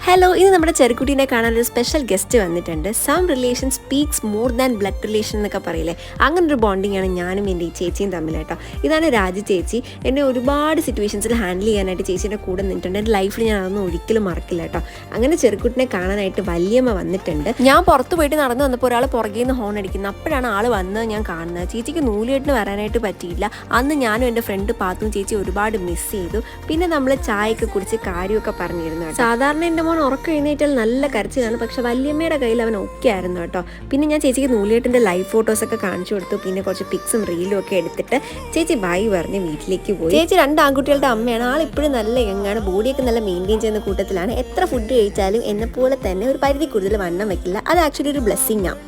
Hello, ഇന്ന് നമ്മുടെ ചെറുക്കുട്ടീനെ കാണാനൊരു സ്പെഷ്യൽ ഗസ്റ്റ് വന്നിട്ടുണ്ട്. Some relation speaks more than blood relation എന്നൊക്കെ പറയില്ലേ, അങ്ങനൊരു ബോണ്ടിങ് ആണ് ഞാനും എൻ്റെ ഈ ചേച്ചിയും തമ്മിൽ കേട്ടോ. ഇതാണ് രാജി ചേച്ചി. എന്നെ ഒരുപാട് സിറ്റുവേഷൻസിൽ ഹാൻഡിൽ ചെയ്യാനായിട്ട് ചേച്ചീൻ്റെ കൂടെ നിന്നിട്ടുണ്ട്. എൻ്റെ ലൈഫിൽ ഞാൻ അതൊന്നും ഒരിക്കലും മറക്കില്ല കേട്ടോ. അങ്ങനെ ചെറുക്കുട്ടിനെ കാണാനായിട്ട് വല്യമ്മ വന്നിട്ടുണ്ട്. ഞാൻ പുറത്ത് പോയിട്ട് നടന്നു വന്നപ്പോൾ ഒരാൾ പുറകെ നിന്ന് ഹോൺ അടിക്കുന്നത്. അപ്പോഴാണ് ആൾ വന്നത് ഞാൻ കാണുന്നത്. ചേച്ചിക്ക് നൂലുകെട്ടിന് വരാനായിട്ട് പറ്റിയില്ല. അന്ന് ഞാനും എൻ്റെ ഫ്രണ്ട് പാത്തും ചേച്ചി ഒരുപാട് മിസ് ചെയ്തു. പിന്നെ നമ്മൾ ചായയൊക്കെ കുടിച്ച് കാര്യമൊക്കെ പറഞ്ഞിരുന്നു. സാധാരണ എൻ്റെ ഉറക്കം എഴുന്നേറ്റാൽ നല്ല കരച്ചിലാണ്, പക്ഷെ വല്യമ്മയുടെ കയ്യിൽ അവൻ ഒക്കെ ആയിരുന്നു കേട്ടോ. പിന്നെ ഞാൻ ചേച്ചിക്ക് നൂലിയേട്ടൻ്റെ ലൈവ് ഫോട്ടോസൊക്കെ കാണിച്ചു കൊടുത്തു. പിന്നെ കുറച്ച് പിക്സും റീലും ഒക്കെ എടുത്തിട്ട് ചേച്ചി ബായ് പറഞ്ഞ് വീട്ടിലേക്ക് പോയി. ചേച്ചി 2 ആൺകുട്ടികളുടെ അമ്മയാണ്. ആളിപ്പോഴും നല്ല യങ്ങാണ്, ബോഡിയൊക്കെ നല്ല മെയിൻറ്റെയിൻ ചെയ്യുന്ന കൂട്ടത്തിലാണ്. എത്ര ഫുഡ് കഴിച്ചാലും എന്നെപ്പോലെ തന്നെ ഒരു പരിധി കൂടുതൽ വണ്ണം വെക്കില്ല. അത് ആക്ച്വലി ഒരു ബ്ലെസ്സിങ് ആണ്.